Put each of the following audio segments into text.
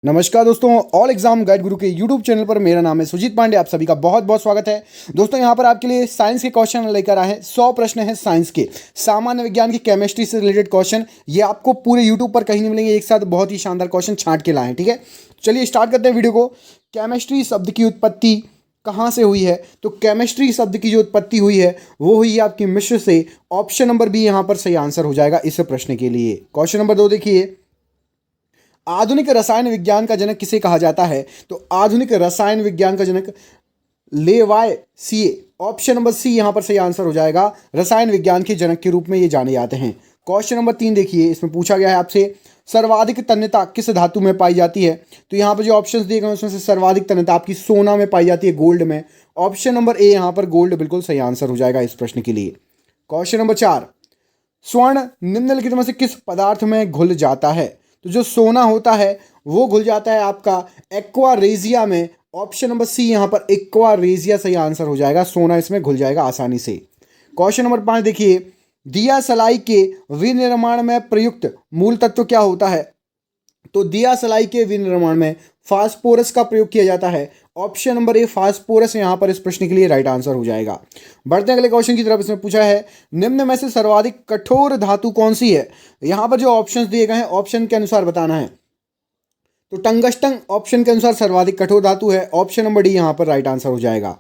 नमस्कार दोस्तों, all exam guide गुरु के यूट्यूब चैनल पर मेरा नाम है सुजीत पांडे। आप सभी का बहुत बहुत स्वागत है। दोस्तों यहाँ पर आपके लिए साइंस के क्वेश्चन लेकर आए हैं। 100 प्रश्न हैं साइंस के, सामान्य विज्ञान की केमिस्ट्री से रिलेटेड क्वेश्चन। ये आपको पूरे यूट्यूब पर कहीं नहीं मिलेंगे, एक साथ बहुत ही शानदार क्वेश्चन छांट के लाए हैं। ठीक है, चलिए स्टार्ट करते हैं वीडियो को। केमिस्ट्री शब्द की उत्पत्ति कहाँ से हुई है? तो केमिस्ट्री शब्द की जो उत्पत्ति हुई है वो हुई है आपकी मिस्र से। ऑप्शन नंबर बी यहाँ पर सही आंसर हो जाएगा इस प्रश्न के लिए। क्वेश्चन नंबर 2 देखिए, आधुनिक रसायन विज्ञान का जनक किसे कहा जाता है? तो आधुनिक रसायन विज्ञान का जनक लेवायसिए। ऑप्शन नंबर सी यहां पर सही आंसर हो जाएगा। रसायन विज्ञान के जनक के रूप में ये जाने जाते हैं। क्वेश्चन नंबर 3 देखिए, इसमें पूछा गया है आपसे सर्वाधिक तन्यता किस धातु में पाई जाती है? तो यहाँ पर जो ऑप्शंस दिए गए हैं उसमें से सर्वाधिक तन्यता आपकी सोना में पाई जाती है, गोल्ड में। ऑप्शन नंबर ए यहाँ पर गोल्ड बिल्कुल सही आंसर हो जाएगा इस प्रश्न के लिए। क्वेश्चन नंबर 4, स्वर्ण निम्नलिखित में से किस पदार्थ में घुल जाता है? तो जो सोना होता है वो घुल जाता है आपका एक्वा रेजिया में। ऑप्शन नंबर सी यहाँ पर एक्वा रेजिया सही आंसर हो जाएगा। सोना इसमें घुल जाएगा आसानी से। क्वेश्चन नंबर 5 देखिए, दिया सलाई के विनिर्माण में प्रयुक्त मूल तत्व क्या होता है? तो दिया सलाई के विनिर्माण में फास्फोरस का प्रयोग किया जाता है। ऑप्शन नंबर ए फास्फोरस यहां पर इस प्रश्न के लिए राइट आंसर हो जाएगा। बढ़ते हैं अगले क्वेश्चन की तरफ। इसमें पूछा है निम्न में से सर्वाधिक कठोर धातु कौन सी है? यहां पर जो ऑप्शंस दिए गए हैं ऑप्शन के अनुसार बताना है। तो टंगस्टन ऑप्शन के अनुसार सर्वाधिक कठोर धातु है। ऑप्शन नंबर डी यहां पर राइट आंसर हो जाएगा।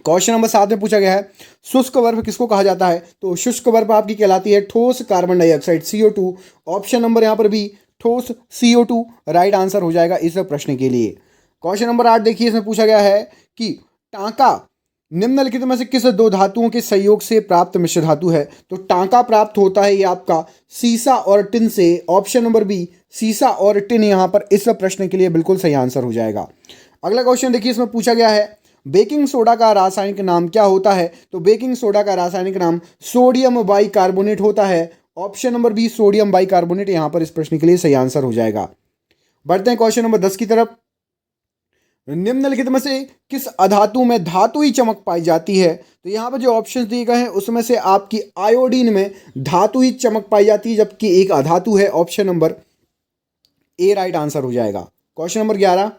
क्वेश्चन नंबर 7 में पूछा गया है शुष्क बर्फ किसको कहा जाता है? तो शुष्क बर्फ आपकी कहलाती है ठोस carbon dioxide CO2। Option number यहाँ पर भी ठोस CO2 राइट आंसर हो जाएगा इस प्रश्न के लिए। क्वेश्चन नंबर 8 देखिए, इसमें पूछा गया है कि टांका निम्नलिखित में से किस दो धातुओं के संयोग से प्राप्त मिश्र धातु है? तो टांका प्राप्त होता है ये आपका सीसा और टिन से। ऑप्शन नंबर बी सीसा और टिन यहाँ पर इस प्रश्न के लिए बिल्कुल सही आंसर हो जाएगा। अगला क्वेश्चन देखिए, इसमें पूछा गया है बेकिंग सोडा का रासायनिक नाम क्या होता है? तो बेकिंग सोडा का रासायनिक नाम सोडियम बाइकार्बोनेट होता है। Option number B sodium bicarbonate यहां पर इस प्रश्न के लिए सही आंसर हो जाएगा। बढ़ते हैं क्वेश्चन नंबर 10 की तरफ। निम्नलिखित में से किस अधातु में धातु ही चमक पाई जाती है? तो यहाँ पर जो ऑप्शन दिए गए हैं उसमें से आपकी आयोडीन में धातु ही चमक पाई जाती है, जबकि एक अधातु है। ऑप्शन नंबर ए राइट आंसर हो जाएगा। क्वेश्चन नंबर 11,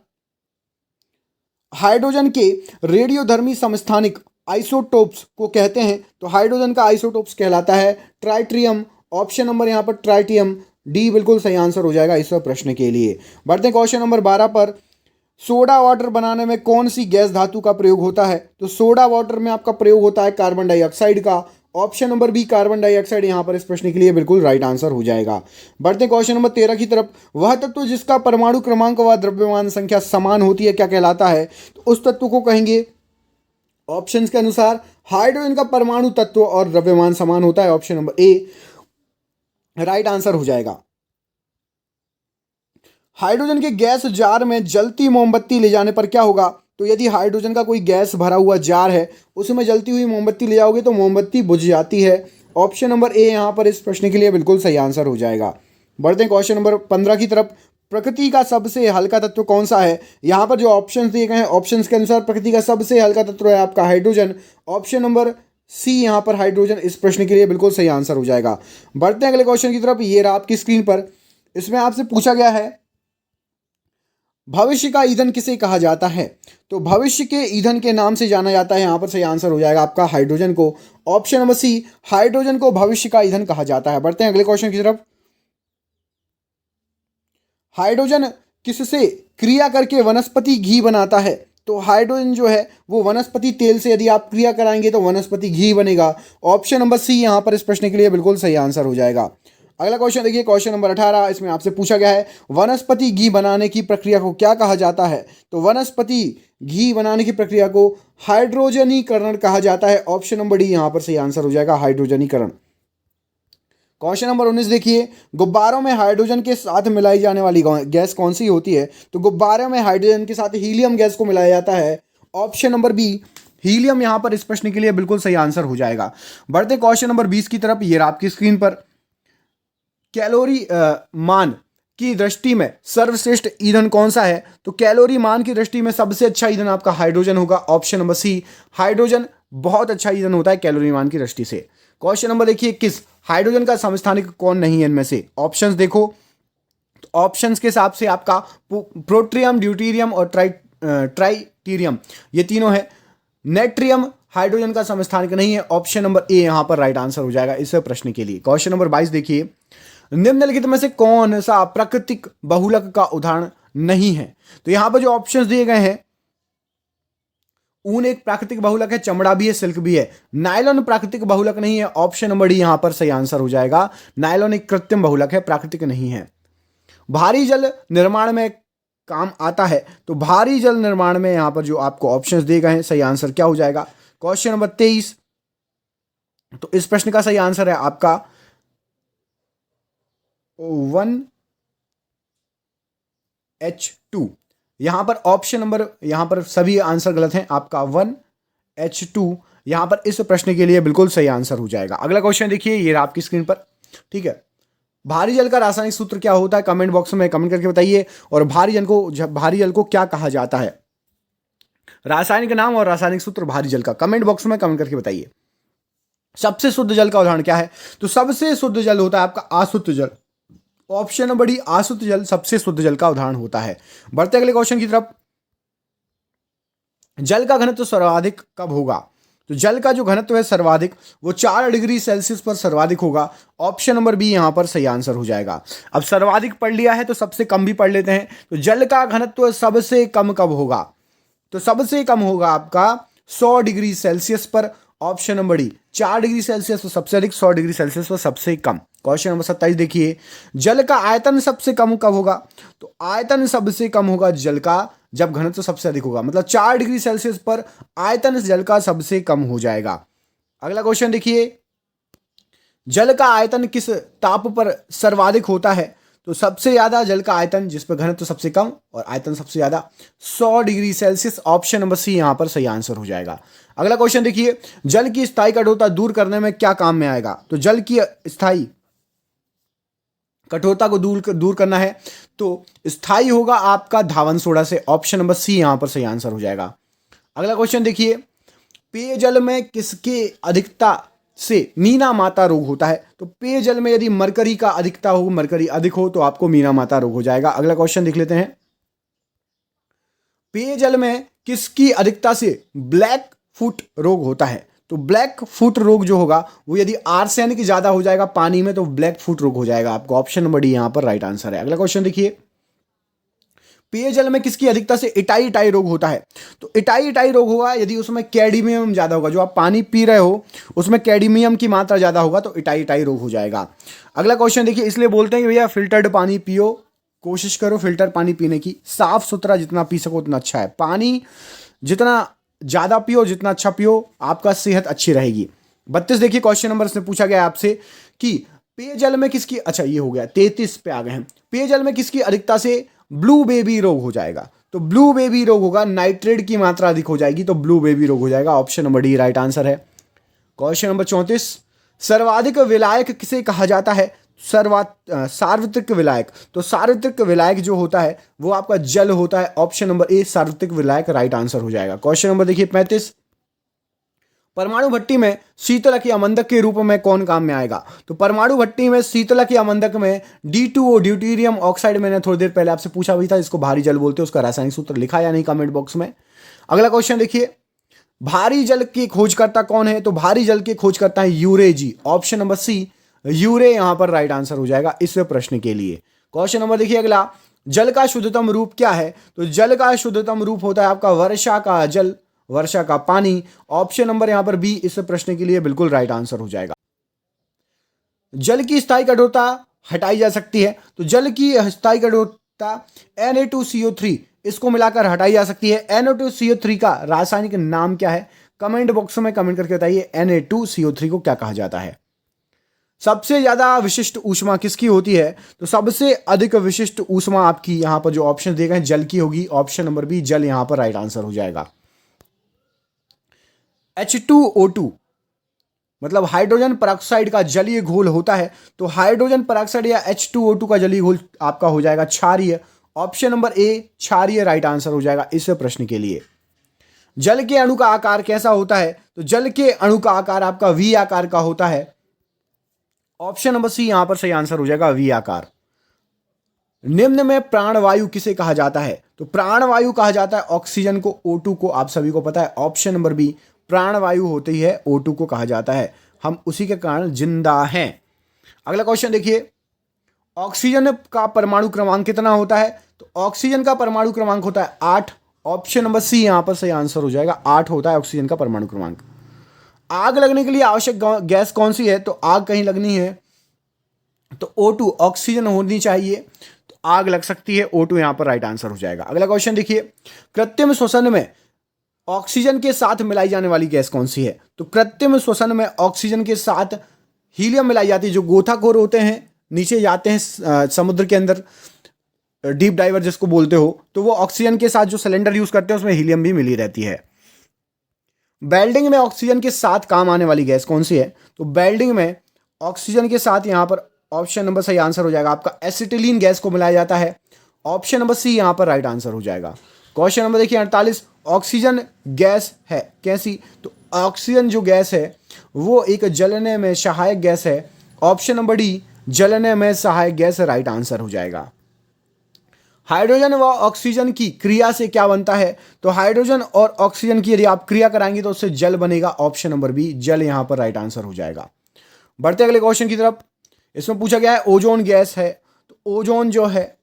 हाइड्रोजन के रेडियोधर्मी समस्थानिक आइसोटोप्स को कहते हैं? तो हाइड्रोजन का आइसोटोप्स कहलाता है ट्राइट्रियम। ऑप्शन नंबर यहाँ पर ट्राइटियम डी बिल्कुल सही आंसर हो जाएगा इस प्रश्न के लिए। बढ़ते हैं क्वेश्चन नंबर 12 पर। सोडा वाटर बनाने में कौन सी गैस धातु का प्रयोग होता है? तो सोडा वाटर में आपका प्रयोग होता है कार्बन डाइऑक्साइड का। Option number B carbon dioxide यहां पर इस प्रश्न के लिए बिल्कुल राइट आंसर हो जाएगा। बढ़ते हैं क्वेश्चन नंबर 13 की तरफ। वह तत्व जिसका परमाणु क्रमांक व द्रव्यमान संख्या समान होती है क्या कहलाता है? तो उस तत्व को कहेंगे ऑप्शंस के अनुसार हाइड्रोजन का परमाणु तत्व और द्रव्यमान समान होता है। ऑप्शन नंबर ए राइट आंसर हो जाएगा। हाइड्रोजन के गैस जार में जलती मोमबत्ती ले जाने पर क्या होगा? तो यदि हाइड्रोजन का कोई गैस भरा हुआ जार है उसमें जलती हुई मोमबत्ती ले जाओगे तो मोमबत्ती बुझ जाती है। ऑप्शन नंबर ए यहाँ पर इस प्रश्न के लिए बिल्कुल सही आंसर हो जाएगा। बढ़ते हैं क्वेश्चन नंबर 15 की तरफ। प्रकृति का सबसे हल्का तत्व कौन सा है? यहाँ पर जो ऑप्शंस दिए गए हैं ऑप्शंस के अनुसार प्रकृति का सबसे हल्का तत्व है आपका हाइड्रोजन। ऑप्शन नंबर सी यहाँ पर हाइड्रोजन इस प्रश्न के लिए बिल्कुल सही आंसर हो जाएगा। बढ़ते हैं अगले क्वेश्चन की तरफ। ये रहा आपकी स्क्रीन पर। इसमें आपसे पूछा गया है भविष्य का ईंधन किसे कहा जाता है? तो भविष्य के ईंधन के नाम से जाना जाता है। यहां पर सही आंसर हो जाएगा आपका हाइड्रोजन को। ऑप्शन नंबर सी हाइड्रोजन को भविष्य का ईंधन कहा जाता है। बढ़ते हैं अगले क्वेश्चन की तरफ। हाइड्रोजन किससे क्रिया करके वनस्पति घी बनाता है? तो हाइड्रोजन जो है वो वनस्पति तेल से यदि आप क्रिया कराएंगे तो वनस्पति घी बनेगा। ऑप्शन नंबर सी यहां पर इस प्रश्न के लिए बिल्कुल सही आंसर हो जाएगा। अगला क्वेश्चन देखिए, क्वेश्चन नंबर 18। इसमें आपसे पूछा गया है वनस्पति घी बनाने की प्रक्रिया को क्या कहा जाता है? तो वनस्पति घी बनाने की प्रक्रिया को हाइड्रोजनीकरण कहा जाता है। ऑप्शन नंबर डी यहां पर सही आंसर हो जाएगा, हाइड्रोजनीकरण। क्वेश्चन नंबर 19 देखिए, गुब्बारों में हाइड्रोजन के साथ मिलाई जाने वाली गैस कौन सी होती है? तो गुब्बारों में हाइड्रोजन के साथ हीलियम गैस को मिलाया जाता है। ऑप्शन नंबर बी हीलियम यहां पर इस प्रश्न के लिए बिल्कुल सही आंसर हो जाएगा। बढ़ते क्वेश्चन नंबर 20 की तरफ। ये आपकी स्क्रीन पर कैलोरी मान की दृष्टि में सर्वश्रेष्ठ ईंधन कौन सा है? तो कैलोरी मान की दृष्टि में सबसे अच्छा ईंधन आपका हाइड्रोजन होगा। ऑप्शन नंबर सी हाइड्रोजन बहुत अच्छा ईंधन होता है कैलोरी मान की दृष्टि से। क्वेश्चन नंबर देखिए 21। हाइड्रोजन का समस्थानिक कौन नहीं है इनमें से? ऑप्शंस देखो तो ऑप्शंस के हिसाब से आपका प्रोट्रियम, ड्यूटीरियम और ट्राइटीरियम ये तीनों है। नेट्रियम हाइड्रोजन का समस्थानिक नहीं है। ऑप्शन नंबर ए यहां पर राइट आंसर हो जाएगा इस प्रश्न के लिए। क्वेश्चन नंबर 22 देखिए, निम्नलिखित में से कौन सा प्राकृतिक बहुलक का उदाहरण नहीं है? तो यहां पर जो ऑप्शंस दिए गए हैं, ऊन एक प्राकृतिक बहुलक है, चमड़ा भी है, सिल्क भी है। नायलॉन प्राकृतिक बहुलक नहीं है। ऑप्शन नंबर डी यहां पर सही आंसर हो जाएगा। नायलॉन एक कृत्रिम बहुलक है, प्राकृतिक नहीं है। भारी जल निर्माण में काम आता है, तो भारी जल निर्माण में यहां पर जो आपको ऑप्शंस दिए गए हैं, सही आंसर क्या हो जाएगा? क्वेश्चन नंबर 23, तो इस प्रश्न का सही आंसर है आपका 1H2। यहां पर ऑप्शन नंबर, यहां पर सभी आंसर गलत हैं। आपका 1H2 यहां पर इस प्रश्न के लिए बिल्कुल सही आंसर हो जाएगा। अगला क्वेश्चन देखिए, ये रहा आपकी स्क्रीन पर, ठीक है। भारी जल का रासायनिक सूत्र क्या होता है? कमेंट बॉक्स में कमेंट करके बताइए। और भारी जल को क्या कहा जाता है? रासायनिक नाम और रासायनिक सूत्र भारी जल का कमेंट बॉक्स में कमेंट करके बताइए। सबसे शुद्ध जल का उदाहरण क्या है? तो सबसे शुद्ध जल होता है आपका अशुद्ध जल। ऑप्शन नंबर डी, अशुद्ध जल सबसे शुद्ध जल का उदाहरण होता है। बढ़ते अगले क्वेश्चन की तरफ। जल का घनत्व सर्वाधिक कब होगा? तो जल का जो घनत्व है सर्वाधिक, वो 4 डिग्री सेल्सियस पर सर्वाधिक होगा। ऑप्शन नंबर बी यहां पर सही आंसर हो जाएगा। अब सर्वाधिक पढ़ लिया है तो सबसे कम भी पढ़ लेते हैं। तो जल का घनत्व सबसे कम कब होगा? तो सबसे कम होगा आपका 100 डिग्री सेल्सियस पर। Option number D, 4 degree Celsius पर सबसे अधिक, 100 डिग्री सेल्सियस पर सबसे कम। क्वेश्चन नंबर 27 देखिए, जल का आयतन सबसे कम कब होगा? तो आयतन सबसे कम होगा जल का जब घनत्व सबसे अधिक होगा, मतलब 4 डिग्री सेल्सियस पर आयतन जल का सबसे कम हो जाएगा। अगला क्वेश्चन देखिए, जल का आयतन किस ताप पर सर्वाधिक होता है? तो सबसे ज्यादा जल का आयतन जिस पर घनत्व सबसे कम और आयतन सबसे ज्यादा, 100 degree Celsius. Option number C यहां पर सही आंसर हो जाएगा। अगला क्वेश्चन देखिए, जल की स्थायी कठोरता दूर करने में क्या काम में आएगा? तो जल की स्थायी कठोरता को दूर करना है तो स्थायी होगा आपका धावन सोडा से। ऑप्शन नंबर सी यहां पर सही आंसर हो जाएगा। अगला क्वेश्चन देखिए, पेयजल में किसके अधिकता से मीना माता रोग होता है? तो पेयजल में यदि मरकरी का अधिकता हो, मरकरी अधिक हो तो आपको मीना माता रोग हो जाएगा। अगला क्वेश्चन देख लेते हैं, पेयजल में किसकी अधिकता से ब्लैक फुट रोग होता है? तो ब्लैक फुट रोग जो होगा वो यदि आर्सेनिक ज्यादा हो जाएगा पानी में तो ब्लैक फुट रोग हो जाएगा आपको। ऑप्शन नंबर डी यहां पर राइट आंसर है। अगला क्वेश्चन देखिए, पेयजल में किसकी अधिकता से इटाई रोग होता है? तो इटाई रोग होगा यदि उसमें कैडमियम ज्यादा होगा, जो आप पानी पी रहे हो उसमें कैडमियम की मात्रा ज्यादा होगा तो इटाई रोग हो जाएगा। अगला क्वेश्चन देखिए, इसलिए बोलते हैं कि भैया फिल्टर्ड पानी पियो, कोशिश करो फिल्टर पानी पीने की, साफ सुथरा जितना पी सको उतना अच्छा है। पानी जितना ज्यादा पियो, जितना अच्छा पियो, आपका सेहत अच्छी रहेगी। 32 देखिए क्वेश्चन नंबर इसमें पूछा गया आपसे कि पेयजल में किसकी, अच्छा ये हो गया 33 पे आ गए हैं, पेयजल में किसकी अधिकता से ब्लू बेबी रोग हो जाएगा? तो ब्लू बेबी रोग होगा, नाइट्रेट की मात्रा अधिक हो जाएगी तो ब्लू बेबी रोग हो जाएगा। Option number D right answer है। क्वेश्चन नंबर 34, सर्वाधिक विलायक किसे कहा जाता है? सार्वत्रिक विलायक। तो सार्वत्रिक विलायक जो होता है वो आपका जल होता है। ऑप्शन नंबर ए सार्वत्रिक विलायक राइट आंसर हो जाएगा। क्वेश्चन नंबर देखिए 35, परमाणु भट्टी में शीतलक या मंदक के रूप में कौन काम में आएगा? तो परमाणु भट्टी में शीतलक या मंदक में D2O ड्यूटीरियम ऑक्साइड, मैंने थोड़ी देर पहले आपसे पूछा भी था, इसको भारी जल बोलते हैं, उसका रासायनिक सूत्र लिखा या नहीं कमेंट बॉक्स में। अगला क्वेश्चन देखिए, भारी जल की खोजकर्ता कौन है? तो भारी जल के खोजकर्ता है यूरे जी। ऑप्शन नंबर सी यूरे यहां पर राइट आंसर हो जाएगा इस प्रश्न के लिए। क्वेश्चन नंबर देखिए अगला, जल का शुद्धतम रूप क्या है? तो जल का शुद्धतम रूप होता है आपका वर्षा का जल, वर्षा का पानी। ऑप्शन नंबर यहां पर बी इस प्रश्न के लिए बिल्कुल राइट आंसर हो जाएगा। जल की स्थायी कठोरता हटाई जा सकती है, तो जल की स्थायी कठोरता Na2CO3 इसको मिलाकर हटाई जा सकती है। Na2CO3 का रासायनिक नाम क्या है? कमेंट बॉक्स में कमेंट करके बताइए Na2CO3 को क्या कहा जाता है। सबसे ज्यादा विशिष्ट ऊष्मा किसकी होती है? तो सबसे अधिक विशिष्ट ऊष्मा आपकी यहां पर जो ऑप्शन दिए गए जल की होगी। ऑप्शन नंबर बी जल यहां पर राइट आंसर हो जाएगा। H2O2 मतलब हाइड्रोजन परऑक्साइड का जलीय घोल होता है, तो हाइड्रोजन परऑक्साइड या H2O2 का जलीय घोल आपका हो जाएगा क्षारीय। ऑप्शन नंबर ए क्षारीय राइट आंसर हो जाएगा इस प्रश्न के लिए। जल के अणु का आकार कैसा होता है? तो जल के अणु का आकार आपका वी आकार का होता है। ऑप्शन नंबर सी यहां पर सही आंसर हो जाएगा वी आकार। निम्न में प्राणवायु किसे कहा जाता है? तो प्राणवायु कहा जाता है ऑक्सीजन को, O2 को। आप सभी को पता है ऑप्शन नंबर बी प्राणवायु होती है, O2 को कहा जाता है। हम उसी के कारण जिंदा हैं। अगला क्वेश्चन देखिए, ऑक्सीजन का परमाणु क्रमांक कितना होता है? तो ऑक्सीजन का परमाणु क्रमांक होता है 8। ऑप्शन नंबर सी यहां पर सही आंसर हो जाएगा, 8 होता है ऑक्सीजन का परमाणु क्रमांक। आग लगने के लिए आवश्यक गैस कौन सी है? तो आग कहीं लगनी है तो O2 ऑक्सीजन होनी चाहिए, तो आग लग सकती है, O2 यहां पर राइट आंसर हो जाएगा। अगला क्वेश्चन देखिए, कृत्रिम श्वसन में ऑक्सीजन के साथ मिलाई जाने वाली गैस कौन सी है? तो कृत्रिम श्वसन में ऑक्सीजन के साथ हीलियम मिलाई जाती है। जो गोताखोर होते हैं, नीचे जाते हैं समुद्र के अंदर, डीप डाइवर जिसको बोलते हो, तो वो ऑक्सीजन के साथ जो सिलेंडर यूज करते हैं उसमें हीलियम भी मिली रहती है। वेल्डिंग में ऑक्सीजन के साथ काम आने वाली गैस कौन सी है? तो वेल्डिंग में ऑक्सीजन के साथ यहां पर ऑप्शन नंबर सही आंसर हो जाएगा आपका, एसिटिलीन गैस को मिलाया जाता है। ऑप्शन नंबर सी यहां पर राइट आंसर हो जाएगा। क्वेश्चन नंबर देखिए 48, ऑक्सीजन गैस है कैसी? तो ऑक्सीजन जो गैस है वो एक जलने में सहायक गैस है। ऑप्शन नंबर डी जलने में सहायक गैस राइट आंसर हो जाएगा। हाइड्रोजन व ऑक्सीजन की क्रिया से क्या बनता है? तो हाइड्रोजन और ऑक्सीजन की यदि आप क्रिया कराएंगे तो उससे जल बनेगा। ऑप्शन नंबर बी जल यहां पर राइट आंसर हो जाएगा। बढ़ते अगले क्वेश्चन की तरफ। इसमें पूछा गया है ओजोन गैस है, तो ओजोन जो है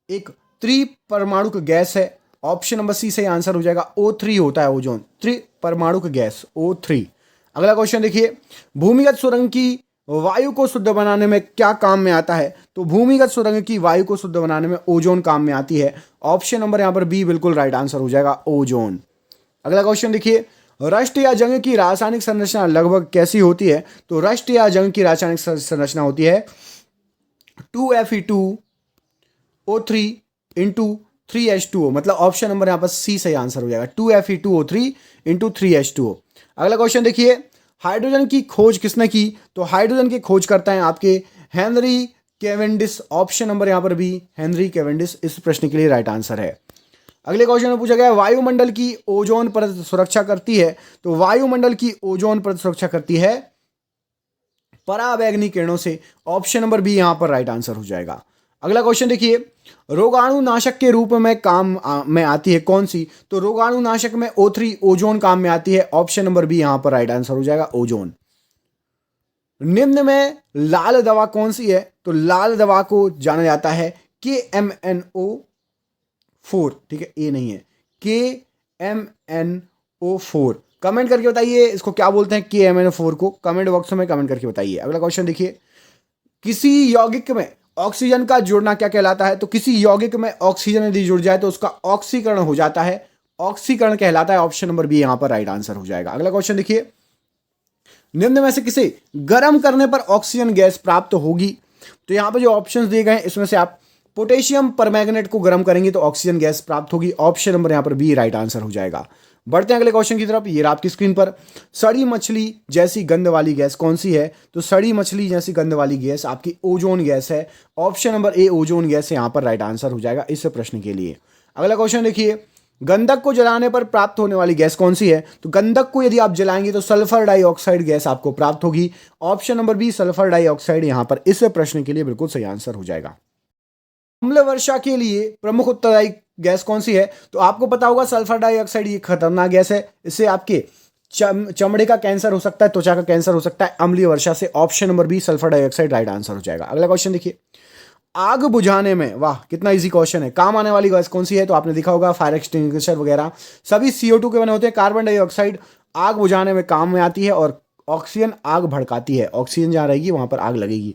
एक त्रिपरमाणुक गैस है। ऑप्शन नंबर सी से आंसर हो जाएगा, O3 होता है ओजोन, त्रिपरमाणुक गैस O3। अगला क्वेश्चन देखिए, भूमिगत सुरंग की वायु को शुद्ध बनाने में क्या काम में आता है? तो भूमिगत सुरंग की वायु को शुद्ध बनाने में ओजोन काम में आती है। ऑप्शन नंबर यहां पर बी बिल्कुल राइट आंसर हो जाएगा, ओजोन। अगला क्वेश्चन देखिए, रस्ट या जंग की रासायनिक संरचना लगभग कैसी होती है? तो रस्ट या जंग की रासायनिक संरचना होती है 2Fe2O3 इंटू 3H2O, मतलब ऑप्शन नंबर यहां पर सी सही आंसर हो जाएगा, 2Fe2O3 इंटू 3H2O। अगला क्वेश्चन देखिए, हाइड्रोजन की खोज किसने की? तो हाइड्रोजन की खोज करता है आपके हेनरी कैवेंडिश। ऑप्शन नंबर यहां पर भी हेनरी कैवेंडिश इस प्रश्न के लिए राइट आंसर है। अगले क्वेश्चन में पूछा गया है, वायुमंडल की ओजोन परत सुरक्षा करती है? तो वायुमंडल की ओजोन परत सुरक्षा करती है पराबैंगनी किरणों से। ऑप्शन नंबर बी यहां पर राइट आंसर हो जाएगा। अगला क्वेश्चन देखिए, रोगाणुनाशक के रूप में काम में आती है कौन सी? तो रोगाणुनाशक में O3 ओजोन काम में आती है। ऑप्शन नंबर बी यहां पर राइट आंसर हो जाएगा, ओजोन। निम्न में लाल दवा कौन सी है? तो लाल दवा को जाना जाता है KMNO4, ठीक है, ए नहीं है, KMNO4। कमेंट करके बताइए इसको क्या बोलते हैं, KMNO4 को कमेंट बॉक्स में कमेंट करके बताइए। अगला क्वेश्चन देखिए, किसी यौगिक में ऑक्सीजन का जुड़ना क्या कहलाता है? तो किसी यौगिक में ऑक्सीजन यदि जुड़ जाए तो उसका ऑक्सीकरण हो जाता है, ऑक्सीकरण कहलाता है। ऑप्शन नंबर बी यहां पर राइट आंसर हो जाएगा। अगला क्वेश्चन देखिए, निम्न में से किसे गर्म करने पर ऑक्सीजन गैस प्राप्त होगी? तो यहां पर जो ऑप्शंस दिए गए हैं इसमें से आप पोटेशियम परमैंगनेट को गर्म करेंगे तो ऑक्सीजन गैस प्राप्त होगी। ऑप्शन नंबर यहां पर बी राइट आंसर हो जाएगा। बढ़ते हैं अगले क्वेश्चन की तरफ। ये आपकी स्क्रीन पर, सड़ी मछली जैसी गंध वाली गैस कौन सी है? तो सड़ी मछली जैसी गंध वाली गैस आपकी ओजोन गैस है। ऑप्शन नंबर ए ओजोन गैस यहां पर राइट आंसर हो जाएगा इस प्रश्न के लिए। अगला क्वेश्चन देखिए, गंधक को जलाने पर प्राप्त होने वाली गैस कौन सी है? तो गंधक को यदि आप जलाएंगे तो सल्फर डाइऑक्साइड गैस आपको प्राप्त होगी। Option number B sulphur dioxide यहां पर इस प्रश्न के लिए बिल्कुल सही आंसर हो जाएगा। अम्ल वर्षा के लिए प्रमुख उत्तरदायी गैस कौन सी है? तो आपको पता होगा सल्फर डाइऑक्साइड ये खतरनाक गैस है, इससे आपके चमड़े का कैंसर हो सकता है, त्वचा का कैंसर हो सकता है अम्लीय वर्षा से। Option number B sulphur dioxide right answer हो जाएगा। अगला क्वेश्चन देखिए, आग बुझाने में, वाह कितना इजी क्वेश्चन है, काम आने वाली गैस कौन सी है? तो आपने देखा होगा फायर एक्सटिंग्विशर वगैरह सभी CO2 के बने होते हैं। कार्बन डाइऑक्साइड आग बुझाने में काम में आती है और ऑक्सीजन आग भड़काती है। ऑक्सीजन जहां रहेगी वहां पर आग लगेगी।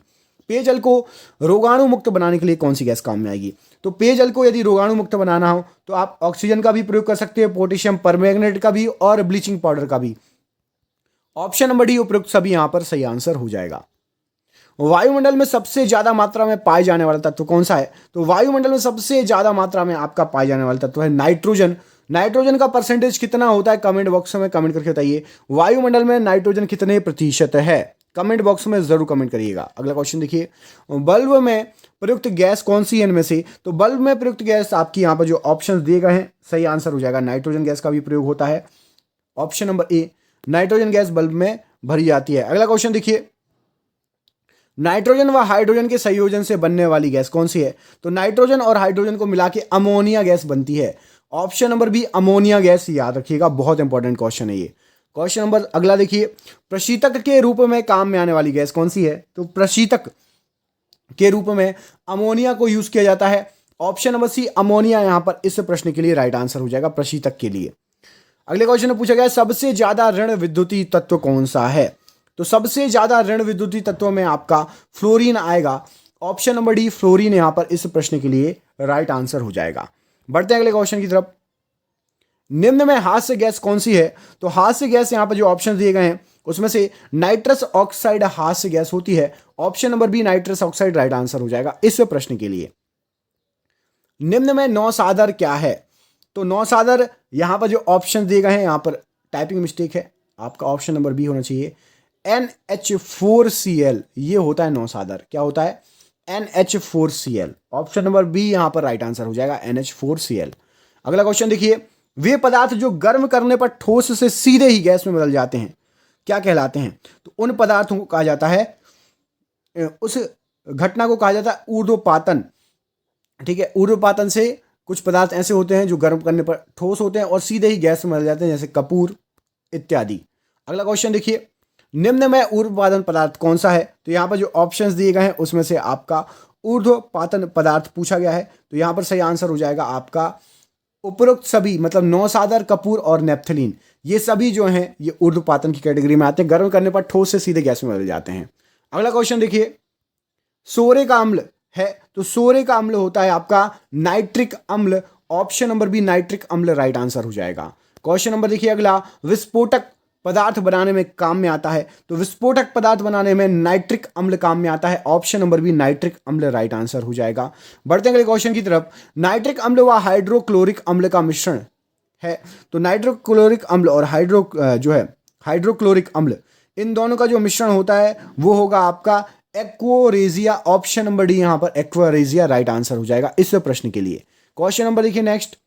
पेयजल को रोगाणु मुक्त बनाने के लिए कौन सी गैस काम में आएगी? तो पेयजल को यदि रोगाणु मुक्त बनाना हो तो आप ऑक्सीजन का भी प्रयोग कर सकते हैं, पोटेशियम परमैंगनेट का भी और ब्लीचिंग पाउडर का भी। ऑप्शन नंबर डी उपयुक्त सभी यहां पर सही आंसर हो जाएगा। वायुमंडल में सबसे ज्यादा मात्रा में पाए जाने वाला तत्व कौन सा है? तो वायुमंडल में सबसे ज्यादा मात्रा में आपका पाए जाने वाला तत्व है नाइट्रोजन। नाइट्रोजन का परसेंटेज कितना होता है? कमेंट बॉक्स में कमेंट करके बताइए, वायुमंडल में नाइट्रोजन कितने प्रतिशत है? कमेंट बॉक्स में जरूर कमेंट करिएगा। अगला क्वेश्चन देखिए, बल्ब में प्रयुक्त गैस कौन सी है इनमें से? तो बल्ब में प्रयुक्त गैस आपकी यहां पर जो ऑप्शंस दिए गए हैं सही आंसर हो जाएगा, नाइट्रोजन गैस का भी प्रयोग होता है। Option number A nitrogen gas bulb में भरी जाती है। अगला क्वेश्चन देखिए, नाइट्रोजन व हाइड्रोजन के संयोजन से बनने वाली गैस कौन सी है? तो नाइट्रोजन और हाइड्रोजन को मिला के अमोनिया गैस बनती है। Option number B ammonia gas, याद रखिएगा, बहुत इंपॉर्टेंट क्वेश्चन है ये। क्वेश्चन नंबर अगला देखिए, प्रशीतक के रूप में काम में आने वाली गैस कौन सी है? तो प्रशीतक के रूप में अमोनिया को यूज किया जाता है। ऑप्शन नंबर सी अमोनिया यहां पर इस प्रश्न के लिए राइट आंसर हो जाएगा, प्रशीतक के लिए। अगले क्वेश्चन में पूछा गया सबसे ज्यादा ऋण विद्युतीय तत्व कौन सा है? तो सबसे ज्यादा ऋण विद्युतीय तत्व में आपका फ्लोरीन आएगा। ऑप्शन नंबर डी फ्लोरीन यहां पर इस प्रश्न के लिए राइट आंसर हो जाएगा। बढ़ते हैं अगले क्वेश्चन की तरफ। निम्न में हास्य गैस कौन सी है? तो हास्य गैस यहां पर जो ऑप्शन दिए गए हैं उसमें से नाइट्रस ऑक्साइड हास्य गैस होती है। Option number B nitrous oxide right answer हो जाएगा इस प्रश्न के लिए। निम्न में नौसादर क्या है? तो नौसादर यहां पर जो ऑप्शन दिए गए हैं यहां पर टाइपिंग मिस्टेक है, आपका ऑप्शन नंबर बी होना चाहिए। NH4Cl ये होता है नौसादर। क्या होता है? NH4Cl। ऑप्शन नंबर बी यहां पर राइट आंसर हो जाएगा, NH4Cl। अगला क्वेश्चन देखिए, वे पदार्थ जो गर्म करने पर ठोस से सीधे ही गैस में बदल जाते हैं क्या कहलाते हैं? तो उन पदार्थों को कहा जाता है, उस घटना को कहा जाता है ऊर्ध्वपातन। ठीक है, ऊर्ध्वपातन से कुछ पदार्थ ऐसे होते हैं जो गर्म करने पर ठोस होते हैं और सीधे ही गैस में बदल जाते हैं, जैसे कपूर इत्यादि। अगला क्वेश्चन देखिए, निम्न में ऊर्ध्वपातन पदार्थ कौन सा है? तो यहां पर जो ऑप्शंस दिए गए हैं उसमें से आपका ऊर्ध्वपातन पदार्थ पूछा गया है, तो यहां पर सही आंसर हो जाएगा आपका उपरोक्त सभी, मतलब नौसादर, कपूर और नेप्थलीन, ये सभी जो हैं ये ऊर्ध्वपातन की कैटेगरी में आते हैं, गर्म करने पर ठोस से सीधे गैस में बदल जाते हैं। अगला क्वेश्चन देखिए, सोरे का अम्ल है, तो सोरे का अम्ल होता है आपका नाइट्रिक अम्ल। ऑप्शन नंबर बी नाइट्रिक अम्ल राइट आंसर हो जाएगा। क्वेश्चन नंबर देखिए अगला, विस्फोटक पदार्थ बनाने में काम में आता है, तो विस्फोटक पदार्थ बनाने में नाइट्रिक अम्ल काम में आता है। ऑप्शन नंबर बी नाइट्रिक अम्ल राइट आंसर हो जाएगा। बढ़ते हैं अगले क्वेश्चन की तरफ। नाइट्रिक अम्ल व हाइड्रोक्लोरिक अम्ल का मिश्रण है, तो नाइट्रोक्लोरिक अम्ल और हाइड्रोक्लोरिक अम्ल, इन दोनों का जो मिश्रण होता है वो होगा आपका एक्वोरेजिया। ऑप्शन नंबर डी यहां पर एक्वोरेजिया राइट आंसर हो जाएगा इस प्रश्न के लिए। क्वेश्चन नंबर देखिए नेक्स्ट,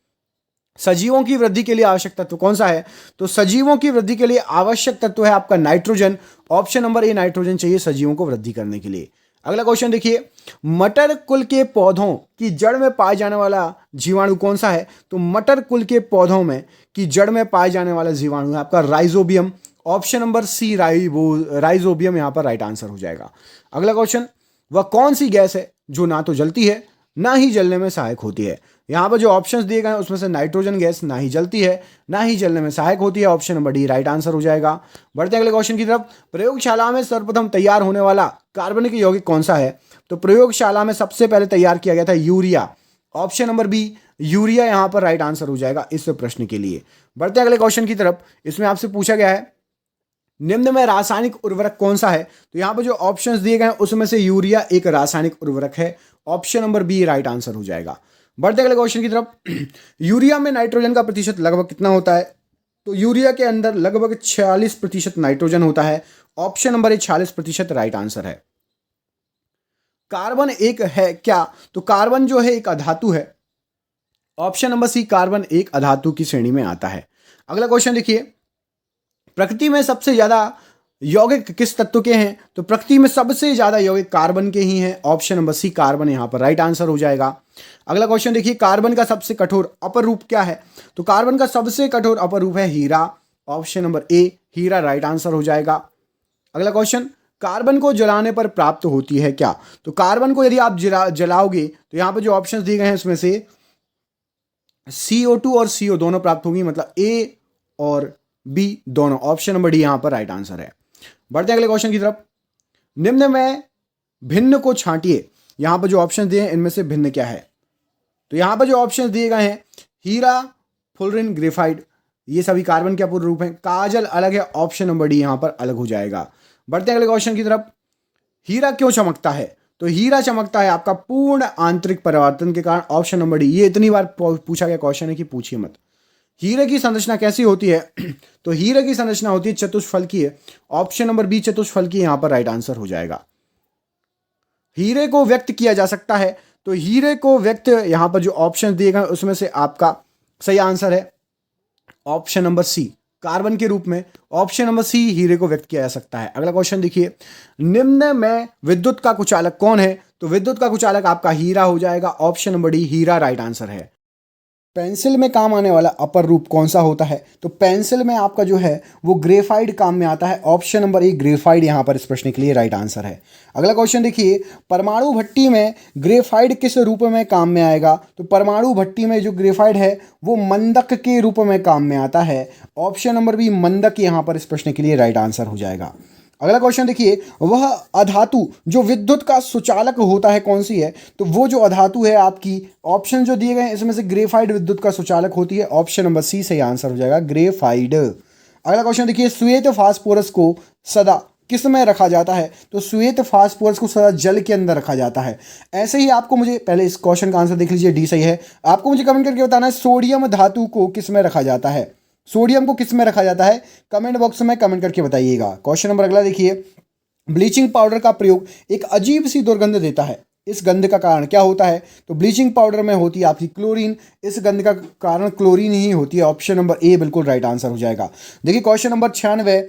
सजीवों की वृद्धि के लिए आवश्यक तत्व कौन सा है? तो सजीवों की वृद्धि के लिए आवश्यक तत्व है आपका nitrogen. Option number A nitrogen चाहिए सजीवों को वृद्धि करने के लिए। अगला क्वेश्चन देखिए, मटर कुल के पौधों की जड़ में पाए जाने वाला जीवाणु कौन सा है? तो मटर कुल के पौधों में की जड़ में पाए जाने वाला जीवाणु है आपका rhizobium. Option number C rhizobium यहां पर राइट आंसर हो जाएगा। अगला क्वेश्चन, वह कौन सी गैस है जो ना तो जलती है ना ही जलने में सहायक होती है? यहां पर जो ऑप्शंस दिए गए हैं उसमें से नाइट्रोजन गैस ना ही जलती है ना ही जलने में सहायक होती है। Option number D right answer हो जाएगा। बढ़ते हैं अगले क्वेश्चन की तरफ। प्रयोगशाला में सर्वप्रथम तैयार होने वाला कार्बनिक यौगिक कौन सा है? तो प्रयोगशाला में सबसे पहले तैयार किया गया था urea. Option number B urea यहां पर राइट आंसर हो जाएगा इस प्रश्न के लिए। बढ़ते हैं अगले क्वेश्चन की तरफ। इसमें आपसे पूछा गया है निम्न में रासायनिक उर्वरक कौन सा है? तो यहां पर जो ऑप्शंस दिए गए हैं उसमें से यूरिया एक रासायनिक उर्वरक है। Option number B right answer हो जाएगा। बढ़ते अगले क्वेश्चन की तरफ। यूरिया में नाइट्रोजन का प्रतिशत लगभग कितना होता है? तो यूरिया के अंदर लगभग 46% नाइट्रोजन होता है। ऑप्शन नंबर ए 46% राइट आंसर है। कार्बन एक है क्या? तो कार्बन जो है एक अधातु है। ऑप्शन नंबर सी कार्बन एक अधातु की श्रेणी में आता है। अगला क्वेश्चन देखिए, प्रकृति में सबसे ज्यादा यौगिक किस तत्व के हैं? तो प्रकृति में सबसे ज्यादा यौगिक कार्बन के ही हैं। ऑप्शन नंबर सी कार्बन यहां पर राइट आंसर हो जाएगा। अगला क्वेश्चन देखिए, कार्बन का सबसे कठोर अपर रूप क्या है? तो कार्बन का सबसे कठोर अपर रूप है हीरा। ऑप्शन नंबर ए हीरा राइट आंसर हो जाएगा। अगला क्वेश्चन, कार्बन को जलाने पर प्राप्त होती है क्या? तो कार्बन को यदि आप जलाओगे तो यहां पर जो ऑप्शन दिए गए हैं उसमें से CO2 और CO दोनों प्राप्त होंगी, मतलब ए और बी दोनों। ऑप्शन नंबर डी यहां पर राइट आंसर है। बढ़ते हैं अगले क्वेश्चन की तरफ। निम्न में भिन्न को छांटिए। यहां पर जो ऑप्शन दिए हैं इनमें से भिन्न क्या है? तो यहां पर जो ऑप्शन दिए गए हैं हीरा, फुलरिन, ग्रेफाइट, ये सभी कार्बन के अपूर्ण रूप हैं। काजल अलग है। ऑप्शन नंबर डी यहां पर अलग हो जाएगा। बढ़ते हैं अगले क्वेश्चन की तरफ। हीरा क्यों चमकता है? तो हीरा चमकता है आपका पूर्ण आंतरिक परिवर्तन के कारण। Option number D. ये इतनी बार पूछा गया क्वेश्चन है कि पूछिए मत। हीरे की संरचना कैसी होती है? तो हीरे की संरचना होती है चतुष्फलकीय। ऑप्शन नंबर बी चतुष्फलकीय यहां पर राइट आंसर हो जाएगा। हीरे को व्यक्त किया जा सकता है, तो हीरे को व्यक्त यहां पर जो ऑप्शन दिए गए उसमें से आपका सही आंसर है ऑप्शन नंबर सी कार्बन के रूप में। ऑप्शन नंबर सी हीरे को व्यक्त किया जा सकता है। अगला क्वेश्चन देखिए, निम्न में विद्युत का कुचालक कौन है? तो विद्युत का कुचालक आपका हीरा हो जाएगा। ऑप्शन नंबर डी हीरा राइट आंसर है। पेंसिल में काम आने वाला अपर रूप कौन सा होता है? तो पेंसिल में आपका जो है वो ग्रेफाइट काम में आता है। ऑप्शन नंबर ए ग्रेफाइट यहां पर इस प्रश्न के लिए राइट आंसर है। अगला क्वेश्चन देखिए, परमाणु भट्टी में ग्रेफाइट किस रूप में काम में आएगा? तो परमाणु भट्टी में जो ग्रेफाइट है वो मंदक के रूप में काम में आता है। ऑप्शन नंबर बी मंदक यहां पर इस प्रश्न के लिए राइट आंसर हो जाएगा। अगला क्वेश्चन देखिए, वह अधातु जो विद्युत का सुचालक होता है कौन सी है? तो वो जो अधातु है आपकी, ऑप्शन जो दिए गए हैं इसमें से ग्रेफाइट विद्युत का सुचालक होती है। ऑप्शन नंबर सी सही आंसर हो जाएगा, ग्रेफाइट। अगला क्वेश्चन देखिए, श्वेत फास्फोरस को सदा किस में रखा जाता है? तो श्वेत फास्फोरस को सदा जल के अंदर रखा जाता है। ऐसे ही आपको मुझे पहले इस क्वेश्चन का आंसर देख लीजिए, डी सही है। आपको मुझे कमेंट करके बताना है सोडियम धातु को किस में रखा जाता है? सोडियम को किस में रखा जाता है? कमेंट बॉक्स में कमेंट करके बताइएगा। क्वेश्चन नंबर अगला देखिए, ब्लीचिंग पाउडर का प्रयोग एक अजीब सी दुर्गंध देता है, इस गंध का कारण क्या होता है? तो ब्लीचिंग पाउडर में होती है आपकी क्लोरीन, इस गंध का कारण क्लोरीन ही होती है। ऑप्शन नंबर ए बिल्कुल राइट आंसर हो जाएगा। देखिए क्वेश्चन नंबर 96,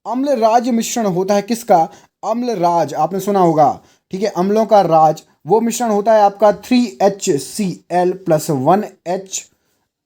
अम्ल राज मिश्रण होता है किसका? अम्ल राज आपने सुना होगा, ठीक है, अम्लों का राज वो मिश्रण होता है आपका 3HCl +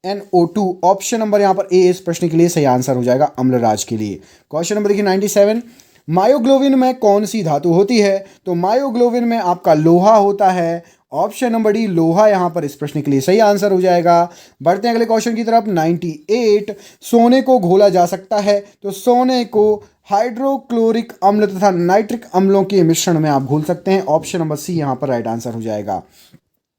1HNO2। ऑप्शन नंबर यहाँ पर ए इस प्रश्न के लिए सही आंसर हो जाएगा, अम्लराज के लिए। क्वेश्चन नंबर देखिए 97, मायोग्लोबिन में कौन सी धातु होती है? तो मायोग्लोबिन में आपका लोहा होता है। ऑप्शन नंबर डी लोहा यहाँ पर इस प्रश्न के लिए सही आंसर हो जाएगा। बढ़ते हैं अगले क्वेश्चन की तरफ। 98, सोने को घोला जा सकता है, तो सोने को हाइड्रोक्लोरिक अम्ल तथा नाइट्रिक अम्लों के मिश्रण में आप घोल सकते हैं। ऑप्शन नंबर सी यहाँ पर राइट आंसर हो जाएगा।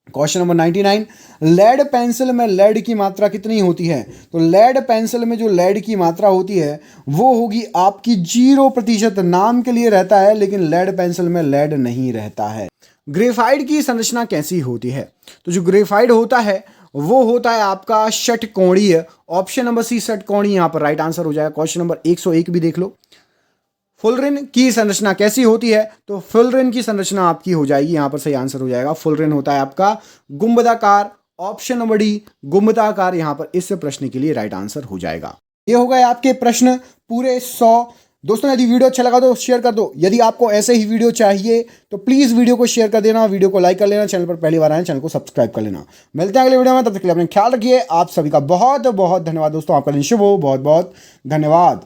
क्वेश्चन नंबर 99, लेड पेंसिल में लेड की मात्रा कितनी होती है? तो लेड पेंसिल में जो लेड की मात्रा होती है वो होगी आपकी 0%। नाम के लिए रहता है लेकिन लेड पेंसिल में लेड नहीं रहता है। ग्रेफाइट की संरचना कैसी होती है? तो जो ग्रेफाइट होता है वो होता है आपका षटकोणीय। ऑप्शन नंबर सी षटकोणीय यहाँ पर राइट आंसर हो जाएगा। क्वेश्चन नंबर 101 भी देख लो, फुलरिन की संरचना कैसी होती है? तो फुलरिन की संरचना आपकी हो जाएगी, यहां पर सही आंसर हो जाएगा, फुलरिन होता है आपका गुंबदाकार। ऑप्शन नंबर डी गुंबदाकार यहां पर इस प्रश्न के लिए राइट आंसर हो जाएगा। ये हो गए आपके प्रश्न पूरे 100। दोस्तों यदि वीडियो अच्छा लगा तो शेयर कर दो। यदि आपको ऐसे ही वीडियो चाहिए तो प्लीज वीडियो को शेयर कर देना, वीडियो को लाइक कर लेना, चैनल पर पहली बार आए चैनल को सब्सक्राइब कर लेना। मिलते हैं अगले वीडियो में, तब तक के लिए अपने ख्याल रखिए। आप सभी का बहुत बहुत धन्यवाद दोस्तों, आपका दिन शुभ हो। बहुत बहुत धन्यवाद।